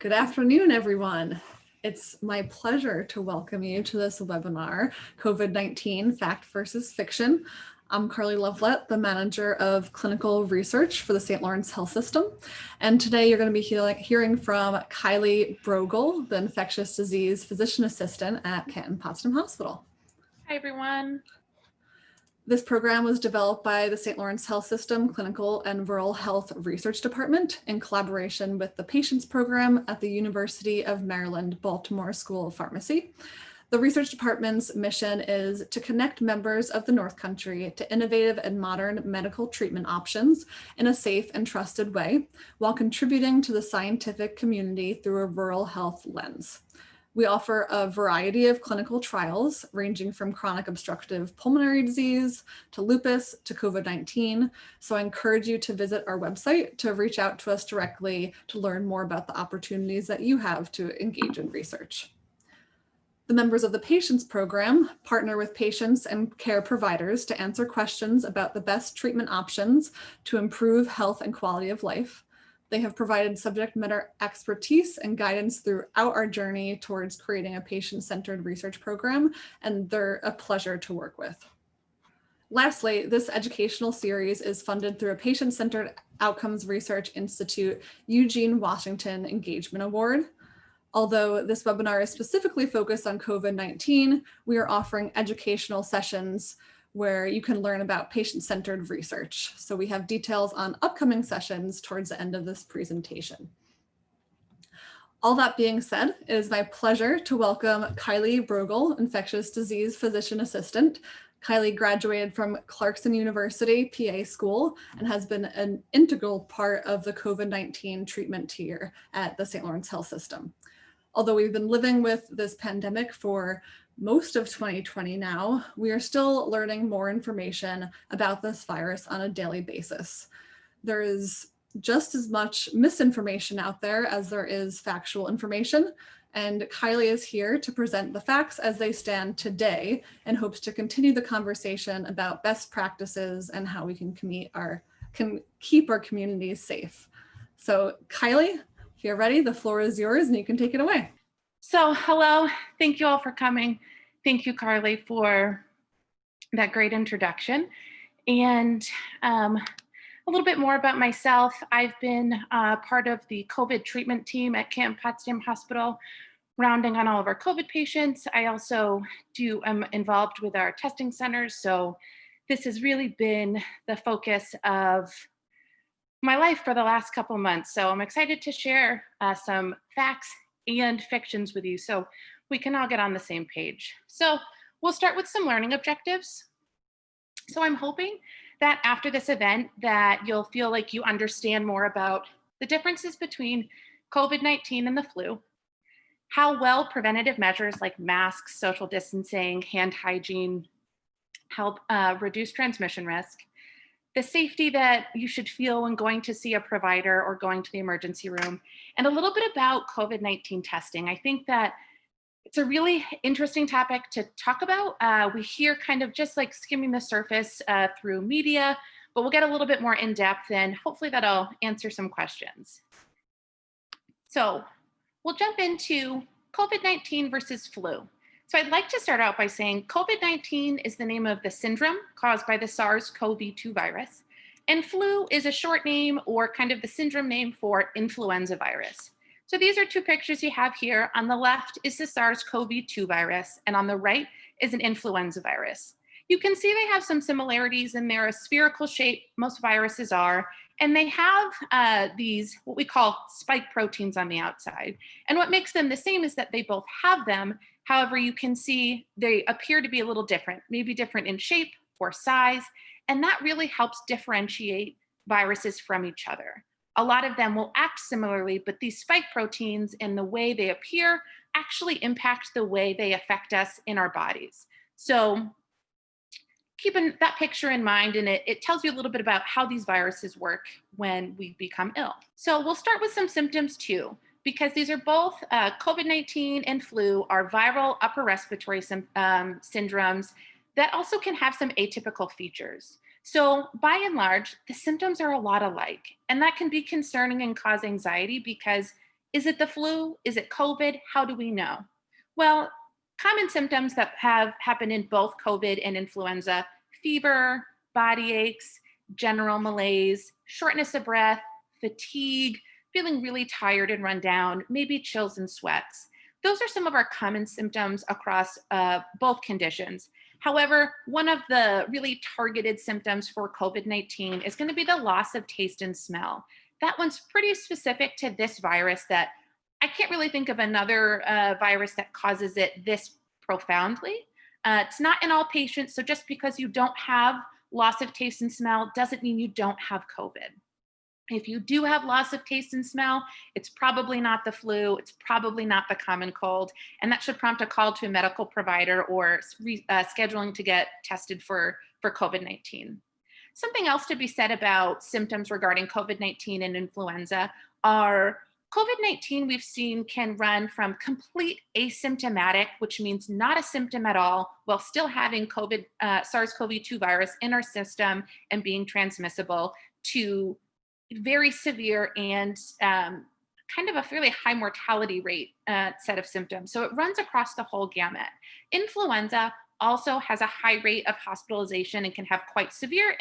Good afternoon, everyone. It's my pleasure to welcome you to this webinar, COVID-19 Fact versus Fiction. I'm Carly Lovelet, the Manager of Clinical Research for the St. Lawrence Health System. And today you're going to be hearing from Kylie Brogel, the Infectious Disease Physician Assistant at Canton-Potsdam Hospital. Hi, everyone. This program was developed by the St. Lawrence Health System Clinical and Rural Health Research Department in collaboration with the Patients Program at the University of Maryland, Baltimore School of Pharmacy. The research department's mission is to connect members of the North Country to innovative and modern medical treatment options in a safe and trusted way, while contributing to the scientific community through a rural health lens. We offer a variety of clinical trials ranging from chronic obstructive pulmonary disease to lupus to COVID-19. So I encourage you to visit our website to reach out to us directly to learn more about the opportunities that you have to engage in research. The members of the Patients Program partner with patients and care providers to answer questions about the best treatment options to improve health and quality of life. They have provided subject matter expertise and guidance throughout our journey towards creating a patient-centered research program, and they're a pleasure to work with. Lastly, this educational series is funded through a Patient-Centered Outcomes Research Institute Eugene Washington Engagement Award. Although this webinar is specifically focused on COVID-19, we are offering educational sessions where you can learn about patient-centered research. So we have details on upcoming sessions towards the end of this presentation. All that being said, it is my pleasure to welcome Kylie Brogel, Infectious Disease Physician Assistant. Kylie graduated from Clarkson University PA School and has been an integral part of the COVID-19 treatment tier at the St. Lawrence Health System. Although we've been living with this pandemic for most of 2020 now, we are still learning more information about this virus on a daily basis. There is just as much misinformation out there as there is factual information, and Kylie is here to present the facts as they stand today and hopes to continue the conversation about best practices and how we can keep our communities safe. So Kylie, if you're ready, the floor is yours and you can take it away. So hello, thank you all for coming. Thank you, Carly, for that great introduction. And a little bit more about myself. I've been part of the COVID treatment team at Canton-Potsdam Hospital, rounding on all of our COVID patients. I also am involved with our testing centers. So this has really been the focus of my life for the last couple months. So I'm excited to share some facts and fictions with you so we can all get on the same page. So we'll start with some learning objectives. So I'm hoping that after this event that you'll feel like you understand more about the differences between COVID-19 and the flu, how well preventative measures like masks, social distancing, hand hygiene help reduce transmission risk, the safety that you should feel when going to see a provider or going to the emergency room, and a little bit about COVID-19 testing. I think that it's a really interesting topic to talk about. We hear kind of just like skimming the surface through media, but we'll get a little bit more in depth and hopefully that'll answer some questions. So we'll jump into COVID-19 versus flu. So I'd like to start out by saying COVID-19 is the name of the syndrome caused by the SARS-CoV-2 virus, and flu is a short name or kind of the syndrome name for influenza virus. So these are two pictures you have here. On the left is the SARS-CoV-2 virus, and on the right is an influenza virus. You can see they have some similarities in their spherical shape, most viruses are, and they have these, what we call spike proteins on the outside. And what makes them the same is that they both have them. However, you can see they appear to be a little different, maybe different in shape or size, and that really helps differentiate viruses from each other. A lot of them will act similarly, but these spike proteins and the way they appear actually impact the way they affect us in our bodies. So keeping that picture in mind, and it tells you a little bit about how these viruses work when we become ill. So we'll start with some symptoms too, because these are both COVID-19 and flu are viral upper respiratory syndromes that also can have some atypical features. So by and large, the symptoms are a lot alike, and that can be concerning and cause anxiety because Is it the flu? Is it COVID? How do we know? Well, common symptoms that have happened in both COVID and influenza: fever, body aches, general malaise, shortness of breath, fatigue, feeling really tired and run down, maybe chills and sweats. Those are some of our common symptoms across both conditions. However, one of the really targeted symptoms for COVID 19 is going to be the loss of taste and smell. That one's pretty specific to this virus that I can't really think of another virus that causes it this profoundly. It's not in all patients. So just because you don't have loss of taste and smell doesn't mean you don't have COVID. If you do have loss of taste and smell, it's probably not the flu, it's probably not the common cold, and that should prompt a call to a medical provider or scheduling to get tested for COVID 19. Something else to be said about symptoms regarding COVID 19 and influenza are COVID 19, we've seen, can run from complete asymptomatic, which means not a symptom at all, while still having SARS CoV 2 virus in our system and being transmissible, to very severe and kind of a fairly high mortality rate set of symptoms. So it runs across the whole gamut. Influenza also has a high rate of hospitalization and can have quite severe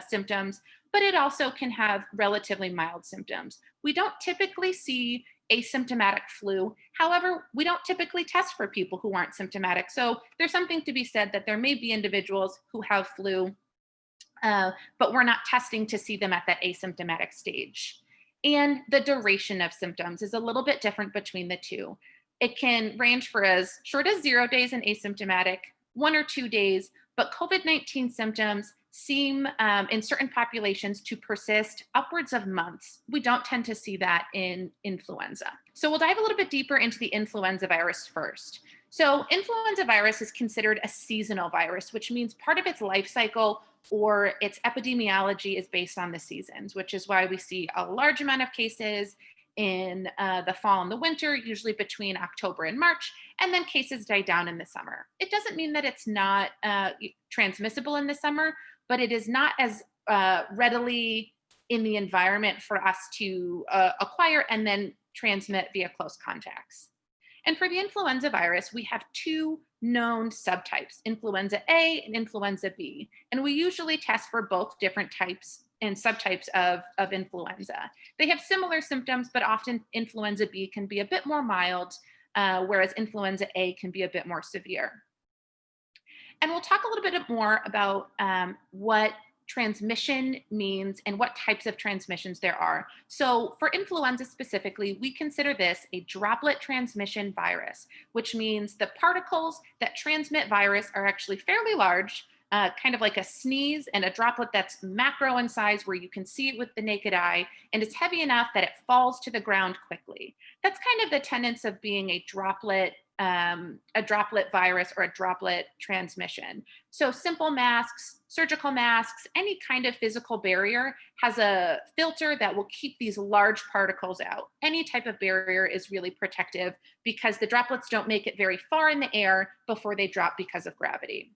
symptoms, but it also can have relatively mild symptoms. We don't typically see asymptomatic flu. However, we don't typically test for people who aren't symptomatic. So there's something to be said that there may be individuals who have flu, but we're not testing to see them at that asymptomatic stage. And the duration of symptoms is a little bit different between the two. It can range for as short as 0 days in asymptomatic, 1 or 2 days, but COVID 19 symptoms seem in certain populations to persist upwards of months. We don't tend to see that in influenza. So we'll dive a little bit deeper into the influenza virus first. So influenza virus is considered a seasonal virus, which means part of its life cycle or its epidemiology is based on the seasons, which is why we see a large amount of cases in the fall and the winter, usually between October and March, and then cases die down in the summer. It doesn't mean that it's not transmissible in the summer, but it is not as readily in the environment for us to acquire and then transmit via close contacts. And for the influenza virus, we have two known subtypes, influenza A and influenza B. And we usually test for both different types and subtypes of influenza. They have similar symptoms, but often influenza B can be a bit more mild, whereas influenza A can be a bit more severe. And we'll talk a little bit more about what transmission means and what types of transmissions there are. So for influenza specifically, we consider this a droplet transmission virus, which means the particles that transmit virus are actually fairly large, kind of like a sneeze, and a droplet that's macro in size where you can see it with the naked eye, and it's heavy enough that it falls to the ground quickly. That's kind of the tenets of being a droplet virus or a droplet transmission. So simple masks, surgical masks, any kind of physical barrier has a filter that will keep these large particles out. Any type of barrier is really protective because the droplets don't make it very far in the air before they drop because of gravity.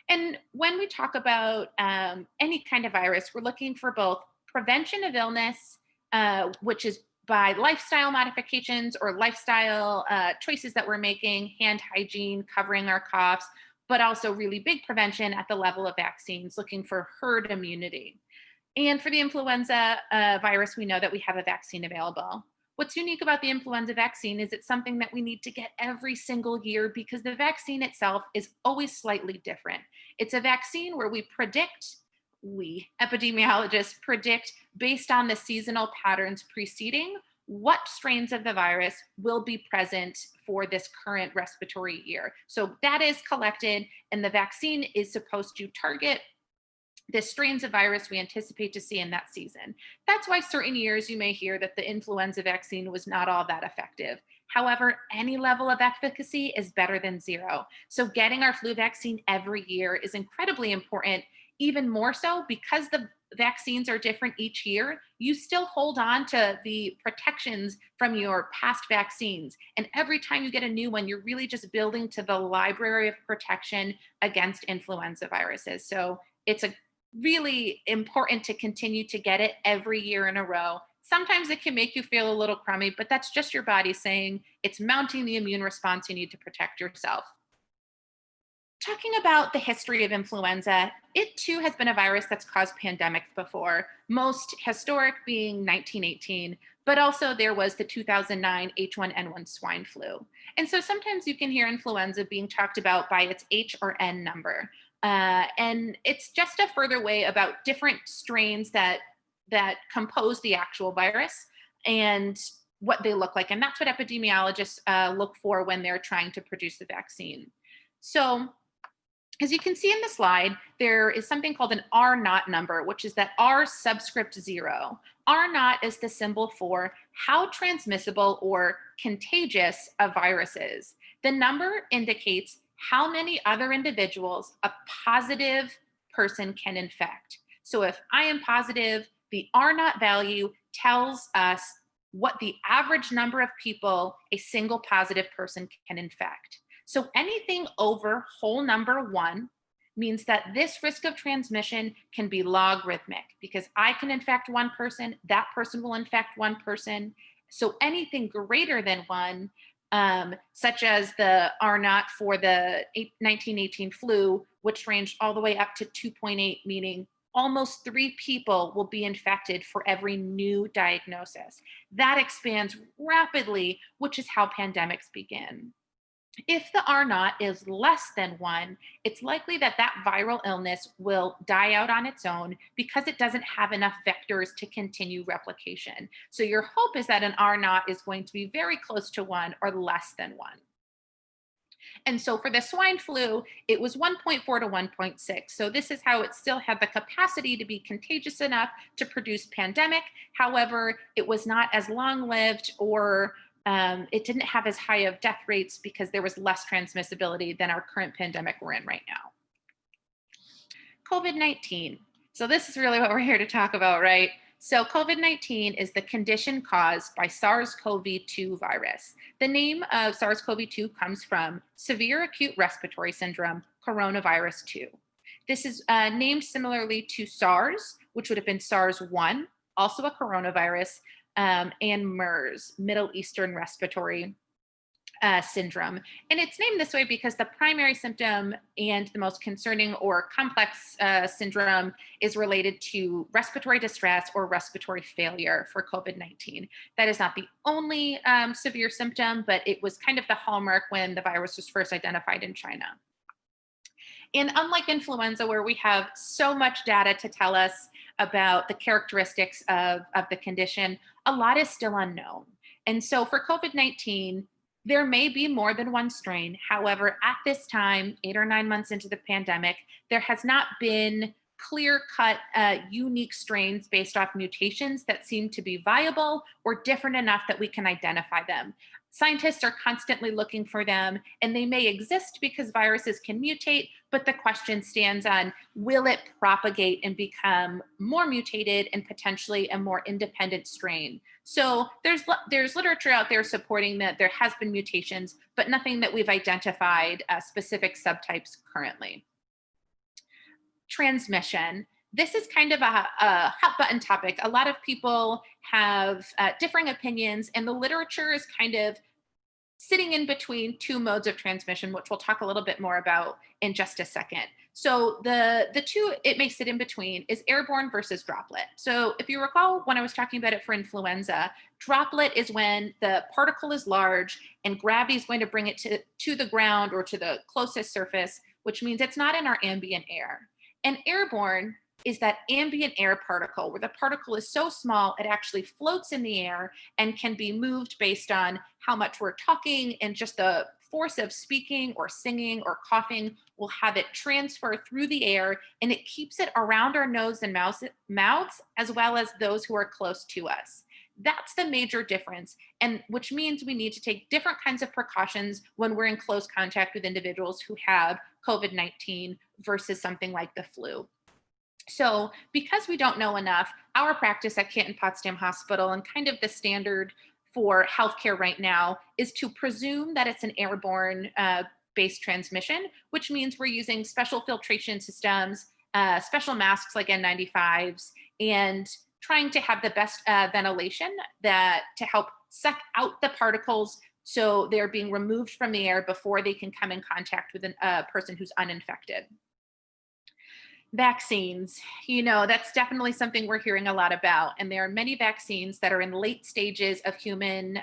And when we talk about any kind of virus, we're looking for both prevention of illness, which is by lifestyle modifications or lifestyle choices that we're making, hand hygiene, covering our coughs, but also really big prevention at the level of vaccines, looking for herd immunity. And for the influenza virus, we know that we have a vaccine available. What's unique about the influenza vaccine is it's something that we need to get every single year because the vaccine itself is always slightly different. It's a vaccine where we epidemiologists predict based on the seasonal patterns preceding what strains of the virus will be present for this current respiratory year. So data is collected and the vaccine is supposed to target the strains of virus we anticipate to see in that season. That's why certain years you may hear that the influenza vaccine was not all that effective. However, any level of efficacy is better than zero. So getting our flu vaccine every year is incredibly important, even more so because the vaccines are different each year. You still hold on to the protections from your past vaccines. And every time you get a new one, you're really just building to the library of protection against influenza viruses. So it's really important to continue to get it every year in a row, Sometimes it can make you feel a little crummy, but that's just your body saying it's mounting the immune response you need to protect yourself. Talking about the history of influenza, it too has been a virus that's caused pandemics before, most historic being 1918, but also there was the 2009 H1N1 swine flu. And so sometimes you can hear influenza being talked about by its H or N number. And it's just a further way about different strains that compose the actual virus and what they look like. And that's what epidemiologists look for when they're trying to produce the vaccine. So as you can see in the slide, there is something called an R naught number, which is that R subscript 0. R naught is the symbol for how transmissible or contagious a virus is. The number indicates how many other individuals a positive person can infect. So if I am positive, the R naught value tells us what the average number of people a single positive person can infect. So anything over whole number 1 means that this risk of transmission can be logarithmic because I can infect one person, that person will infect one person. So anything greater than 1, such as the R naught for the 1918 flu, which ranged all the way up to 2.8, meaning almost 3 people will be infected for every new diagnosis. That expands rapidly, which is how pandemics begin. If the R naught is less than 1, it's likely that that viral illness will die out on its own because it doesn't have enough vectors to continue replication. So your hope is that an R naught is going to be very close to 1 or less than 1. And so for the swine flu, it was 1.4 to 1.6. So this is how it still had the capacity to be contagious enough to produce pandemic. However, it was not as long-lived or it didn't have as high of death rates because there was less transmissibility than our current pandemic we're in right now. COVID-19. So this is really what we're here to talk about, right? So COVID-19 is the condition caused by SARS-CoV-2 virus. The name of SARS-CoV-2 comes from severe acute respiratory syndrome, coronavirus 2. This is named similarly to SARS, which would have been SARS-1, also a coronavirus, and MERS, Middle Eastern Respiratory Syndrome. And it's named this way because the primary symptom and the most concerning or complex syndrome is related to respiratory distress or respiratory failure for COVID-19. That is not the only severe symptom, but it was kind of the hallmark when the virus was first identified in China. And unlike influenza, where we have so much data to tell us about the characteristics of the condition, a lot is still unknown. And so for COVID-19, there may be more than one strain. However, at this time, 8 or 9 months into the pandemic, there has not been clear-cut, unique strains based off mutations that seem to be viable or different enough that we can identify them. Scientists are constantly looking for them, and they may exist because viruses can mutate, but the question stands on, will it propagate and become more mutated and potentially a more independent strain? So there's literature out there supporting that there has been mutations, but nothing that we've identified specific subtypes currently. Transmission. This is kind of a hot button topic. A lot of people have differing opinions, and the literature is kind of sitting in between 2 modes of transmission, which we'll talk a little bit more about in just a second. So the two it may sit in between is airborne versus droplet. So if you recall when I was talking about it for influenza, droplet is when the particle is large and gravity is going to bring it to the ground or to the closest surface, which means it's not in our ambient air. And airborne is that ambient air particle, where the particle is so small it actually floats in the air and can be moved based on how much we're talking, and just the force of speaking or singing or coughing will have it transfer through the air, and it keeps it around our nose and mouths, as well as those who are close to us. That's the major difference, and which means we need to take different kinds of precautions when we're in close contact with individuals who have COVID-19 versus something like the flu. So because we don't know enough, our practice at Canton Potsdam Hospital and kind of the standard for healthcare right now is to presume that it's an airborne based transmission, which means we're using special filtration systems, special masks like N95s, and trying to have the best ventilation that to help suck out the particles so they're being removed from the air before they can come in contact with a person who's uninfected. Vaccines, that's definitely something we're hearing a lot about. And there are many vaccines that are in late stages of human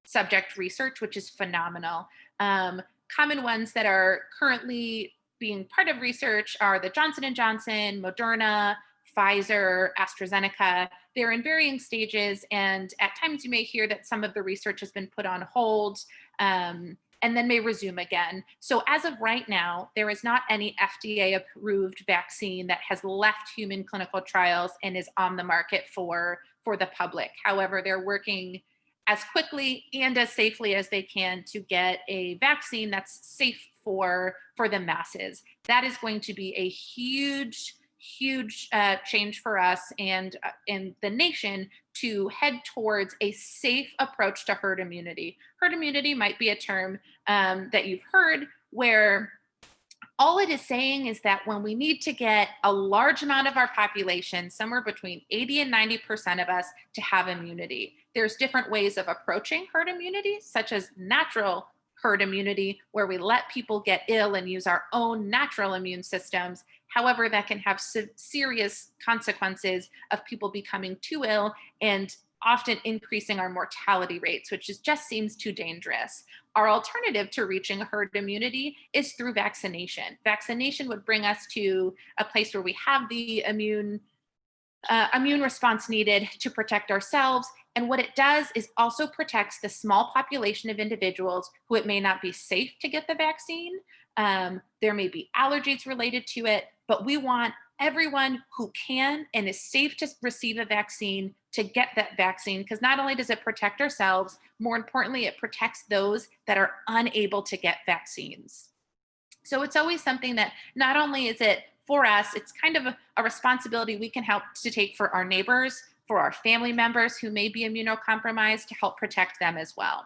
subject research, which is phenomenal. Common ones that are currently being part of research are the Johnson and Johnson, Moderna, Pfizer, AstraZeneca. They're in varying stages, and at times you may hear that some of the research has been put on hold. And then may resume again. So as of right now, there is not any FDA approved vaccine that has left human clinical trials and is on the market for the public. However, they're working as quickly and as safely as they can to get a vaccine that's safe for the masses. That is going to be a huge change for us and in the nation to head towards a safe approach to herd immunity. Herd immunity might be a term that you've heard, where all it is saying is that when we need to get a large amount of our population, somewhere between 80 and 90% of us, to have immunity. There's different ways of approaching herd immunity, such as natural herd immunity, where we let people get ill and use our own natural immune systems. However, that can have serious consequences of people becoming too ill and often increasing our mortality rates, which just seems too dangerous. Our alternative to reaching herd immunity is through vaccination. Vaccination would bring us to a place where we have the immune response needed to protect ourselves. And what it does is also protects the small population of individuals who it may not be safe to get the vaccine. There may be allergies related to it, but we want everyone who can and is safe to receive a vaccine to get that vaccine, because not only does it protect ourselves, more importantly, it protects those that are unable to get vaccines. So it's always something that not only is it for us, it's kind of a responsibility we can help to take for our neighbors, for our family members who may be immunocompromised, to help protect them as well.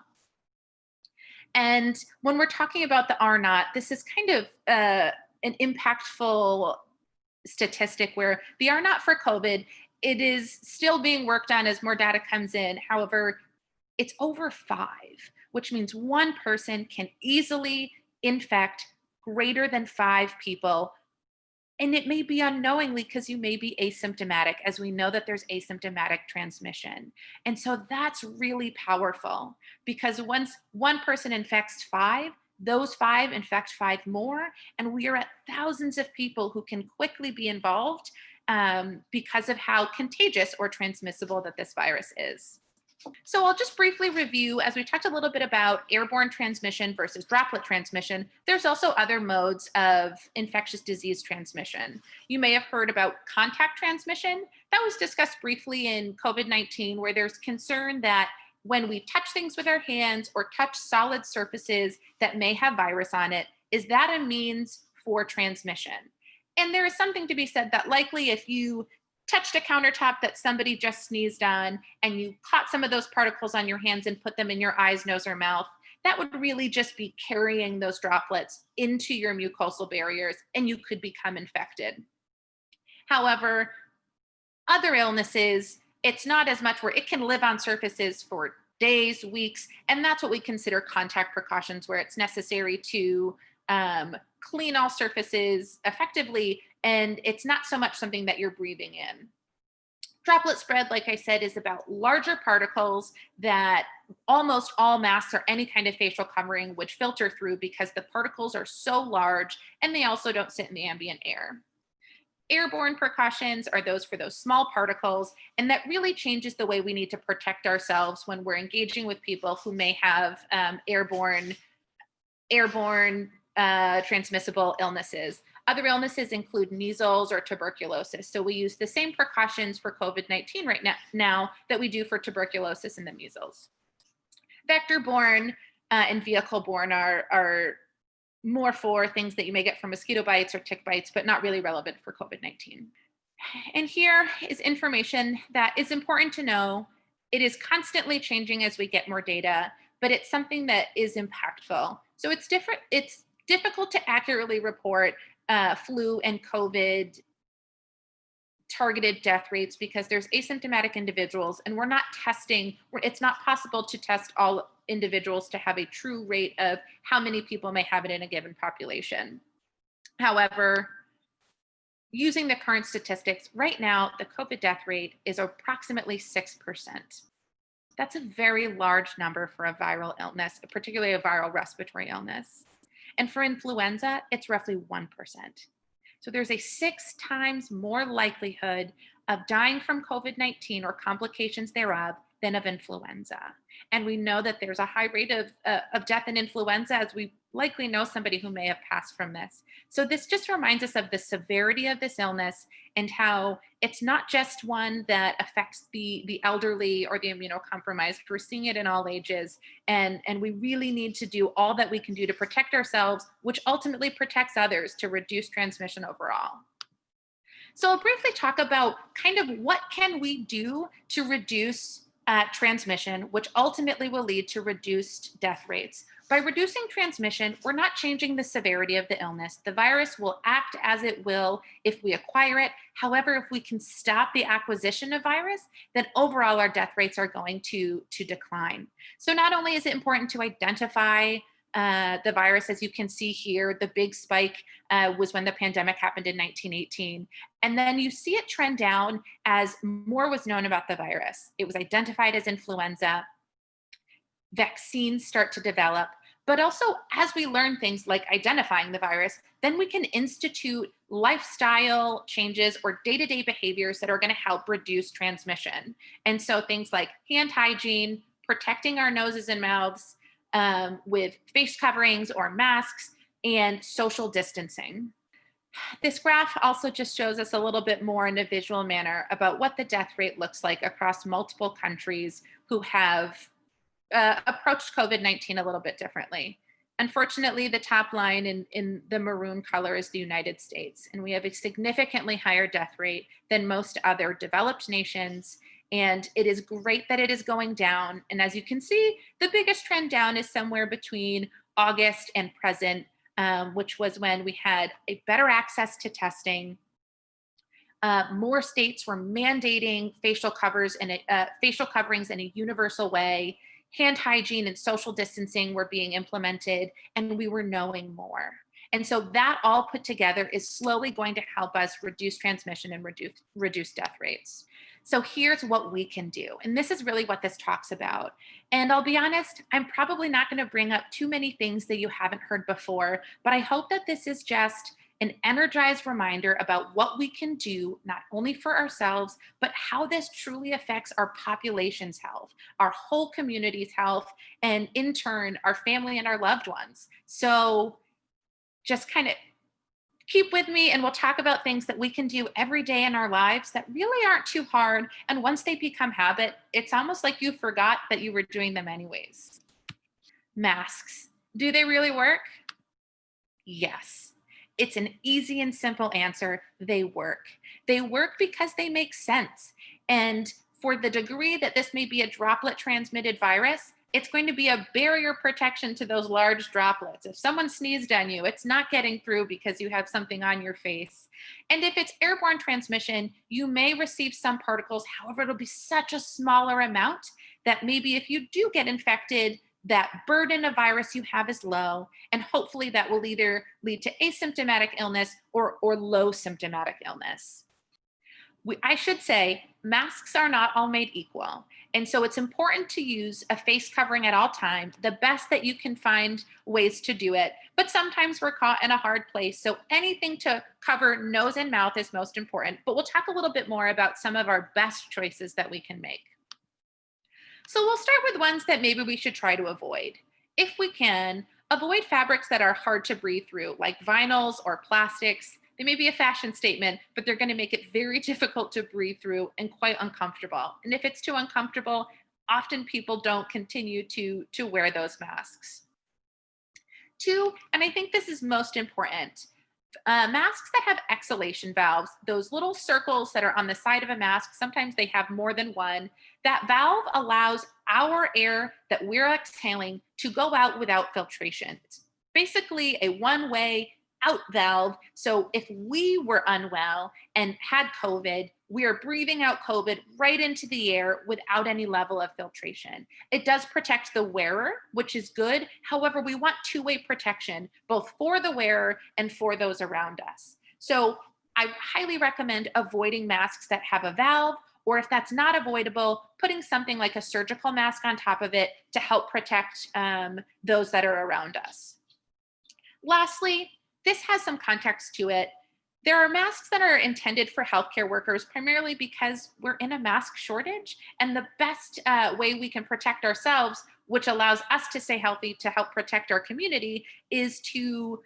And when we're talking about the R naught, this is kind of an impactful statistic where the R naught for COVID, it is still being worked on as more data comes in. However, it's over 5, which means one person can easily infect greater than 5 people. And it may be unknowingly because you may be asymptomatic, as we know that there's asymptomatic transmission. And so that's really powerful, because once one person infects 5, those 5 infect 5 more, and we are at thousands of people who can quickly be involved because of how contagious or transmissible that this virus is. So I'll just briefly review, as we talked a little bit about airborne transmission versus droplet transmission, there's also other modes of infectious disease transmission. You may have heard about contact transmission. That was discussed briefly in COVID-19, where there's concern that when we touch things with our hands or touch solid surfaces that may have virus on it, is that a means for transmission? And there is something to be said that likely if you touched a countertop that somebody just sneezed on and you caught some of those particles on your hands and put them in your eyes, nose, or mouth, that would really just be carrying those droplets into your mucosal barriers, and you could become infected. However, other illnesses, it's not as much, where it can live on surfaces for days, weeks, and that's what we consider contact precautions, where it's necessary to clean all surfaces effectively, and it's not so much something that you're breathing in. Droplet spread, like I said, is about larger particles that almost all masks or any kind of facial covering would filter through, because the particles are so large and they also don't sit in the ambient air. Airborne precautions are those for those small particles, and that really changes the way we need to protect ourselves when we're engaging with people who may have airborne transmissible illnesses. Other illnesses include measles or tuberculosis. So we use the same precautions for COVID-19 right now that we do for tuberculosis and the measles. Vector-borne and vehicle-borne are more for things that you may get from mosquito bites or tick bites, but not really relevant for COVID-19. And here is information that is important to know. It is constantly changing as we get more data, but it's something that is impactful. So it's difficult to accurately report flu and COVID targeted death rates because there's asymptomatic individuals and we're not testing, it's not possible to test all individuals to have a true rate of how many people may have it in a given population. However, using the current statistics, right now, the COVID death rate is approximately 6%. That's a very large number for a viral illness, particularly a viral respiratory illness. And for influenza, it's roughly 1%. So there's a 6 times more likelihood of dying from COVID-19 or complications thereof than of influenza. And we know that there's a high rate of death in influenza, as we likely know somebody who may have passed from this. So this just reminds us of the severity of this illness and how it's not just one that affects the elderly or the immunocompromised. We're seeing it in all ages. And we really need to do all that we can do to protect ourselves, which ultimately protects others, to reduce transmission overall. So I'll briefly talk about kind of what can we do to reduce transmission, which ultimately will lead to reduced death rates. By reducing transmission, we're not changing the severity of the illness. The virus will act as it will if we acquire it. However, if we can stop the acquisition of virus, then overall our death rates are going to decline. So not only is it important to identify the virus, as you can see here, the big spike was when the pandemic happened in 1918. And then you see it trend down as more was known about the virus. It was identified as influenza. Vaccines start to develop. But also, as we learn things like identifying the virus, then we can institute lifestyle changes or day-to-day behaviors that are going to help reduce transmission. And so things like hand hygiene, protecting our noses and mouths, with face coverings or masks, and social distancing. This graph also just shows us a little bit more in a visual manner about what the death rate looks like across multiple countries who have approached COVID-19 a little bit differently. Unfortunately, the top line in the maroon color is the United States, and we have a significantly higher death rate than most other developed nations. And it is great that it is going down. And as you can see, the biggest trend down is somewhere between August and present, which was when we had a better access to testing. More states were mandating facial coverings in a universal way. Hand hygiene and social distancing were being implemented, and we were knowing more. And so that all put together is slowly going to help us reduce transmission and reduce death rates. So here's what we can do. And this is really what this talks about. And I'll be honest, I'm probably not going to bring up too many things that you haven't heard before, but I hope that this is just an energized reminder about what we can do, not only for ourselves, but how this truly affects our population's health, our whole community's health, and in turn, our family and our loved ones. So just kind of keep with me, and we'll talk about things that we can do every day in our lives that really aren't too hard. And once they become habit, it's almost like you forgot that you were doing them anyways. Masks. Do they really work? Yes. It's an easy and simple answer. They work. They work because they make sense. And for the degree that this may be a droplet transmitted virus, it's going to be a barrier protection to those large droplets. If someone sneezed on you, it's not getting through because you have something on your face. And if it's airborne transmission, you may receive some particles. However, it'll be such a smaller amount that maybe if you do get infected, that burden of virus you have is low. And hopefully that will either lead to asymptomatic illness or low symptomatic illness. I should say, masks are not all made equal. And so it's important to use a face covering at all times, the best that you can find ways to do it. But sometimes we're caught in a hard place. So anything to cover nose and mouth is most important. But we'll talk a little bit more about some of our best choices that we can make. So we'll start with ones that maybe we should try to avoid. If we can, avoid fabrics that are hard to breathe through, like vinyls or plastics. They may be a fashion statement, but they're going to make it very difficult to breathe through and quite uncomfortable. And if it's too uncomfortable, often people don't continue to wear those masks. 2, and I think this is most important, masks that have exhalation valves, those little circles that are on the side of a mask, sometimes they have more than one. That valve allows our air that we're exhaling to go out without filtration. It's basically a one-way out valve. So if we were unwell and had COVID, we are breathing out COVID right into the air without any level of filtration. It does protect the wearer, which is good. However, we want two-way protection, both for the wearer and for those around us. So I highly recommend avoiding masks that have a valve, or if that's not avoidable, putting something like a surgical mask on top of it to help protect those that are around us. Lastly, this has some context to it. There are masks that are intended for healthcare workers primarily because we're in a mask shortage, and the best way we can protect ourselves, which allows us to stay healthy to help protect our community, is to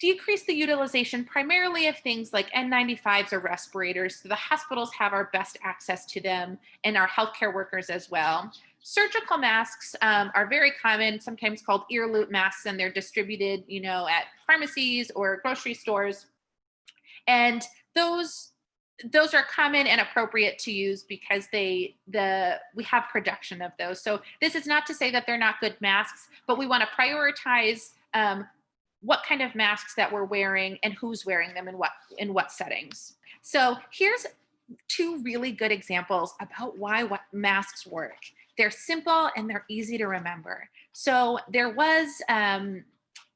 decrease the utilization primarily of things like N95s or respirators. So the hospitals have our best access to them, and our healthcare workers as well. Surgical masks are very common, sometimes called ear loop masks, and they're distributed, at pharmacies or grocery stores. And those are common and appropriate to use because we have production of those. So this is not to say that they're not good masks, but we want to prioritize what kind of masks that we're wearing and who's wearing them in what settings. So here's two really good examples about why masks work. They're simple and they're easy to remember. So there was an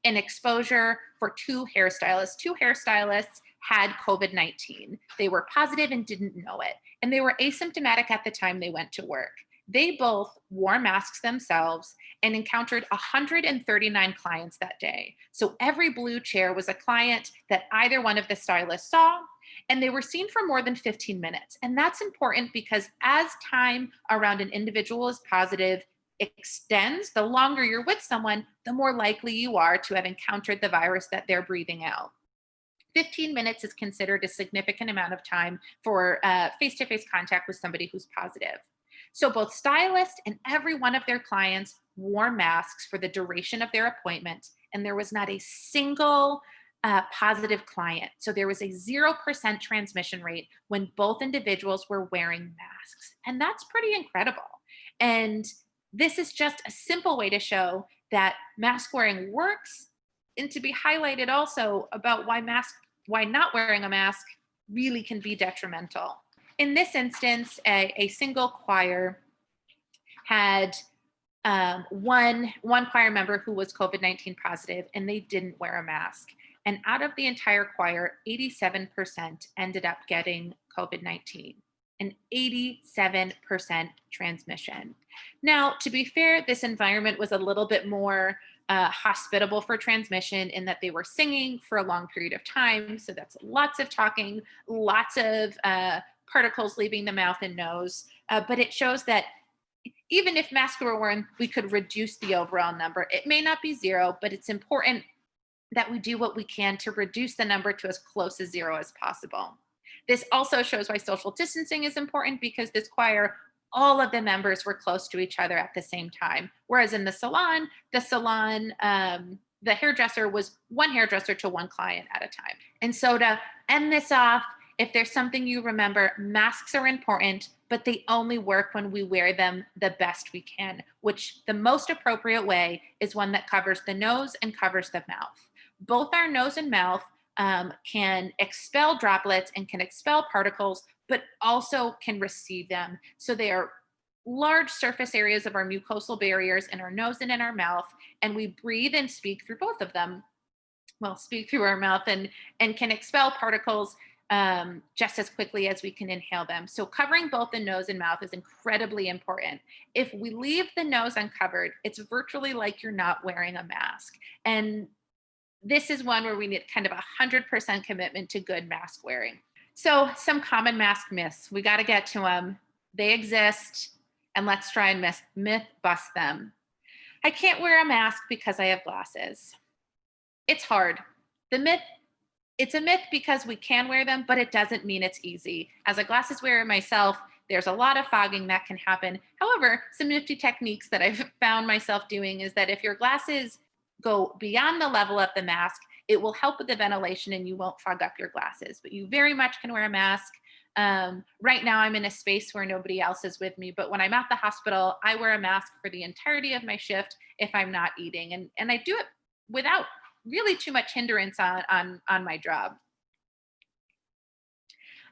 exposure for two hairstylists. Two hairstylists had COVID-19. They were positive and didn't know it. And they were asymptomatic at the time they went to work. They both wore masks themselves and encountered 139 clients that day. So every blue chair was a client that either one of the stylists saw, and they were seen for more than 15 minutes. And that's important because as time around an individual is positive extends, the longer you're with someone, the more likely you are to have encountered the virus that they're breathing out. 15 minutes is considered a significant amount of time for face-to-face contact with somebody who's positive. So both stylists and every one of their clients wore masks for the duration of their appointment, and there was not a single positive client. So there was a 0% transmission rate when both individuals were wearing masks. And that's pretty incredible. And this is just a simple way to show that mask wearing works, and to be highlighted also about why not wearing a mask really can be detrimental. In this instance, a single choir had one choir member who was COVID-19 positive, and they didn't wear a mask. And out of the entire choir, 87% ended up getting COVID-19, an 87% transmission. Now, to be fair, this environment was a little bit more hospitable for transmission in that they were singing for a long period of time. So that's lots of talking, lots of particles leaving the mouth and nose. But it shows that even if masks were worn, we could reduce the overall number. It may not be zero, but it's important that we do what we can to reduce the number to as close as zero as possible. This also shows why social distancing is important, because this choir, all of the members were close to each other at the same time. Whereas in the salon, the hairdresser was one hairdresser to one client at a time. And so to end this off, if there's something you remember, masks are important, but they only work when we wear them the best we can, which the most appropriate way is one that covers the nose and covers the mouth. Both our nose and mouth can expel droplets and can expel particles, but also can receive them. So they are large surface areas of our mucosal barriers in our nose and in our mouth, and we breathe and speak through both of them. Well, speak through our mouth and can expel particles just as quickly as we can inhale them. So covering both the nose and mouth is incredibly important. If we leave the nose uncovered, it's virtually like you're not wearing a mask. And this is one where we need kind of 100% commitment to good mask wearing. So some common mask myths, we got to get to them. They exist, and let's try and myth bust them. I can't wear a mask because I have glasses. It's hard. It's a myth because we can wear them, but it doesn't mean it's easy. As a glasses wearer myself, there's a lot of fogging that can happen. However, some nifty techniques that I've found myself doing is that if your glasses go beyond the level of the mask, it will help with the ventilation and you won't fog up your glasses. But you very much can wear a mask. Right now I'm in a space where nobody else is with me, but when I'm at the hospital, I wear a mask for the entirety of my shift if I'm not eating. And I do it without really too much hindrance on my job.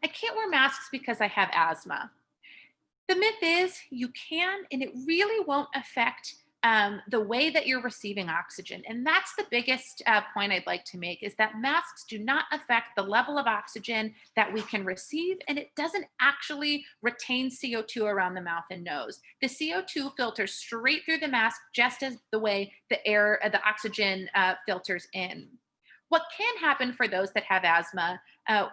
I can't wear masks because I have asthma. The myth is you can, and it really won't affect the way that you're receiving oxygen. And that's the biggest point I'd like to make is that masks do not affect the level of oxygen that we can receive, and it doesn't actually retain CO2 around the mouth and nose. The CO2 filters straight through the mask, just as the way the oxygen filters in. What can happen for those that have asthma,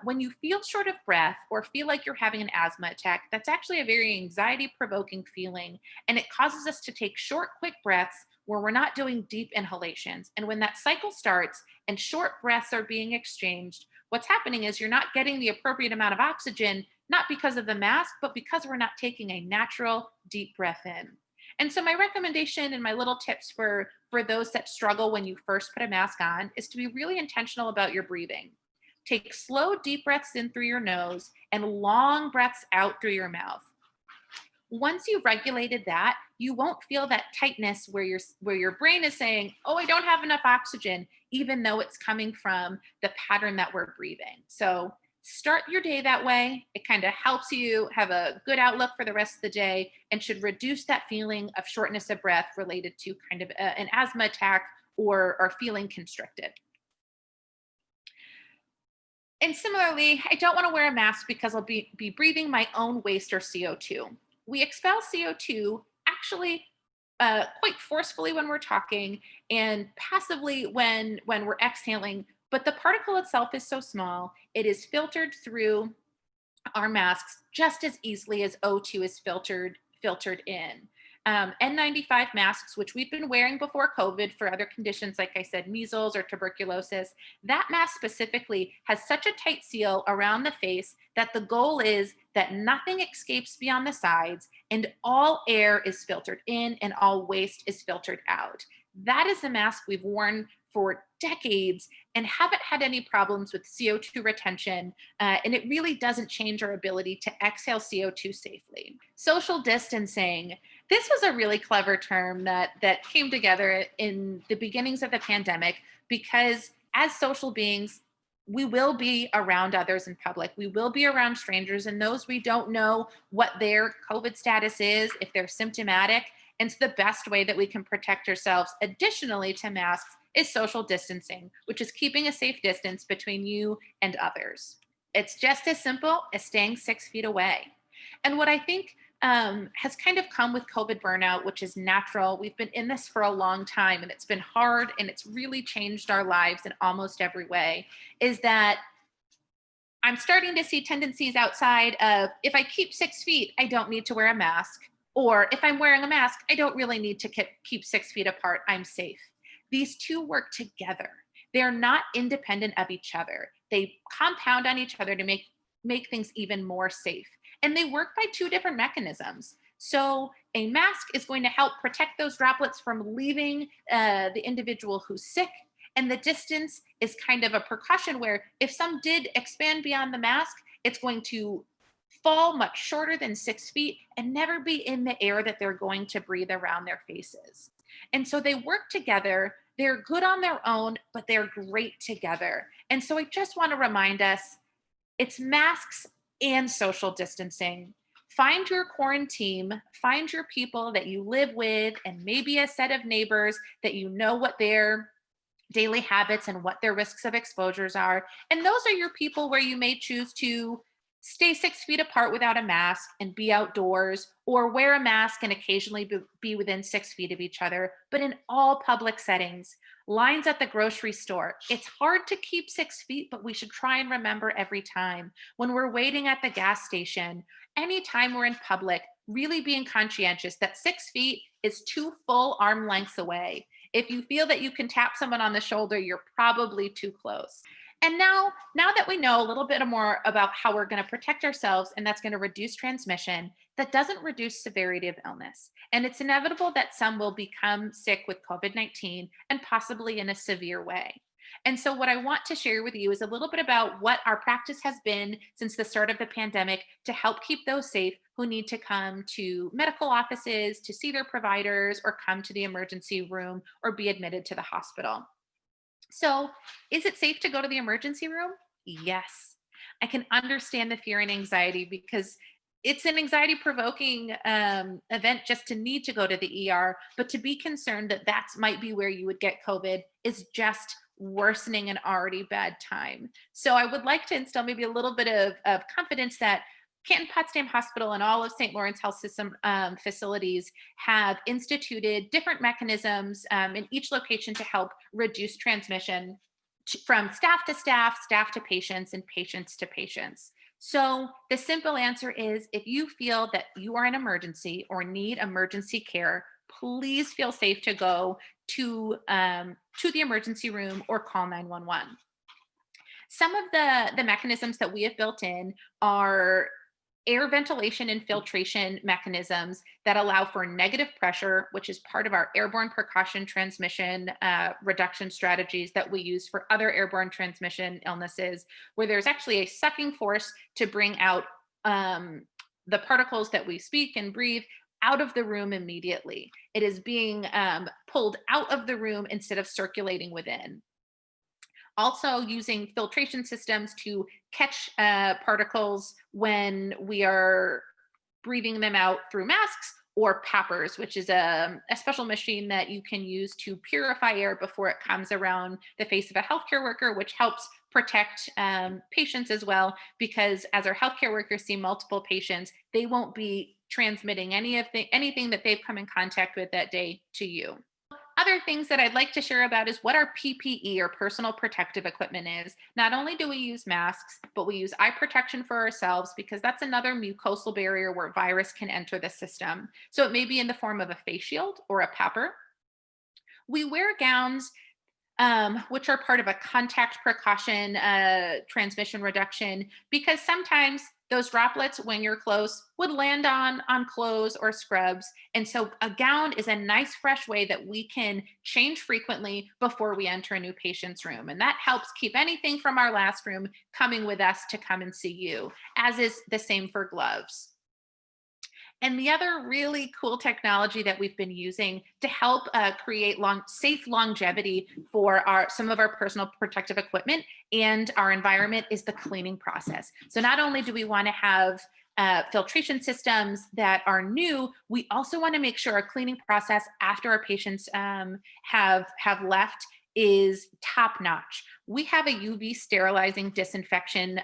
when you feel short of breath or feel like you're having an asthma attack, that's actually a very anxiety provoking feeling. And it causes us to take short, quick breaths where we're not doing deep inhalations. And when that cycle starts and short breaths are being exchanged, what's happening is you're not getting the appropriate amount of oxygen, not because of the mask, but because we're not taking a natural, deep breath in. And so my recommendation and my little tips for those that struggle when you first put a mask on is to be really intentional about your breathing. Take slow, deep breaths in through your nose and long breaths out through your mouth. Once you've regulated that, you won't feel that tightness where your brain is saying, "Oh, I don't have enough oxygen," even though it's coming from the pattern that we're breathing. So start your day that way. It kind of helps you have a good outlook for the rest of the day and should reduce that feeling of shortness of breath related to kind of an asthma attack or feeling constricted. And similarly, I don't want to wear a mask because I'll be breathing my own waste or CO2. We expel CO2 actually quite forcefully when we're talking and passively when we're exhaling. But the particle itself is so small, it is filtered through our masks just as easily as O2 is filtered in. N95 masks, which we've been wearing before COVID for other conditions, like I said, measles or tuberculosis, that mask specifically has such a tight seal around the face that the goal is that nothing escapes beyond the sides and all air is filtered in and all waste is filtered out. That is the mask we've worn for decades and haven't had any problems with CO2 retention. And it really doesn't change our ability to exhale CO2 safely. Social distancing. This was a really clever term that came together in the beginnings of the pandemic because as social beings, we will be around others in public. We will be around strangers and those we don't know what their COVID status is, if they're symptomatic. And so the best way that we can protect ourselves, additionally to masks, is social distancing, which is keeping a safe distance between you and others. It's just as simple as staying 6 feet away. And what I think has kind of come with COVID burnout, which is natural. We've been in this for a long time and it's been hard and it's really changed our lives in almost every way, is that I'm starting to see tendencies outside of if I keep 6 feet, I don't need to wear a mask. Or if I'm wearing a mask, I don't really need to keep 6 feet apart. I'm safe. These two work together. They're not independent of each other. They compound on each other to make things even more safe. And they work by two different mechanisms. So a mask is going to help protect those droplets from leaving the individual who's sick. And the distance is kind of a precaution where if some did expand beyond the mask, it's going to fall much shorter than 6 feet and never be in the air that they're going to breathe around their faces. And so they work together. They're good on their own, but they're great together. And so I just want to remind us it's masks and social distancing. Find your quarantine, find your people that you live with, and maybe a set of neighbors that you know what their daily habits and what their risks of exposures are. And those are your people where you may choose to stay 6 feet apart without a mask and be outdoors, or wear a mask and occasionally be within 6 feet of each other. But in all public settings, lines at the grocery store, it's hard to keep 6 feet, but we should try and remember every time. When we're waiting at the gas station, anytime we're in public, really being conscientious that 6 feet is two full arm lengths away. If you feel that you can tap someone on the shoulder, you're probably too close. And now that we know a little bit more about how we're going to protect ourselves and that's going to reduce transmission, that doesn't reduce severity of illness. And it's inevitable that some will become sick with COVID-19 and possibly in a severe way. And so what I want to share with you is a little bit about what our practice has been since the start of the pandemic to help keep those safe who need to come to medical offices to see their providers or come to the emergency room or be admitted to the hospital. So, is it safe to go to the emergency room? Yes. I can understand the fear and anxiety because it's an anxiety provoking event just to need to go to the ER, but to be concerned that that might be where you would get COVID is just worsening an already bad time. So I would like to instill maybe a little bit of confidence that Canton Potsdam Hospital and all of St. Lawrence Health System facilities have instituted different mechanisms in each location to help reduce transmission from staff to staff, staff to patients, and patients to patients. So the simple answer is if you feel that you are in emergency or need emergency care, please feel safe to go to the emergency room or call 911. Some of the mechanisms that we have built in are air ventilation and filtration mechanisms that allow for negative pressure, which is part of our airborne precaution transmission reduction strategies that we use for other airborne transmission illnesses, where there's actually a sucking force to bring out the particles that we speak and breathe out of the room immediately. It is being pulled out of the room instead of circulating within. Also using filtration systems to catch particles when we are breathing them out through masks, or PAPRs, which is a special machine that you can use to purify air before it comes around the face of a healthcare worker, which helps protect patients as well, because as our healthcare workers see multiple patients, they won't be transmitting anything that they've come in contact with that day to you. Other things that I'd like to share about is what our PPE, or personal protective equipment, is. Not only do we use masks, but we use eye protection for ourselves, because that's another mucosal barrier where virus can enter the system. So it may be in the form of a face shield or a PAPR. We wear gowns, which are part of a contact precaution transmission reduction, because sometimes those droplets, when you're close, would land on clothes or scrubs. And so a gown is a nice, fresh way that we can change frequently before we enter a new patient's room. And that helps keep anything from our last room coming with us to come and see you, as is the same for gloves. And the other really cool technology that we've been using to help create safe longevity for some of our personal protective equipment and our environment is the cleaning process. So not only do we want to have filtration systems that are new, we also want to make sure our cleaning process after our patients have left is top notch. We have a UV sterilizing disinfection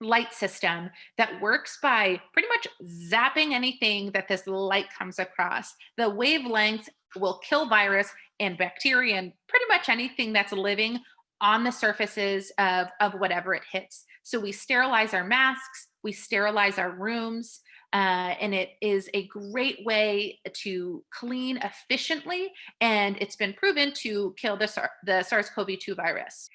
light system that works by pretty much zapping anything that this light comes across. The wavelength will kill virus and bacteria and pretty much anything that's living on the surfaces of whatever it hits. So we sterilize our masks, we sterilize our rooms, and it is a great way to clean efficiently, and it's been proven to kill the SARS-CoV-2 virus.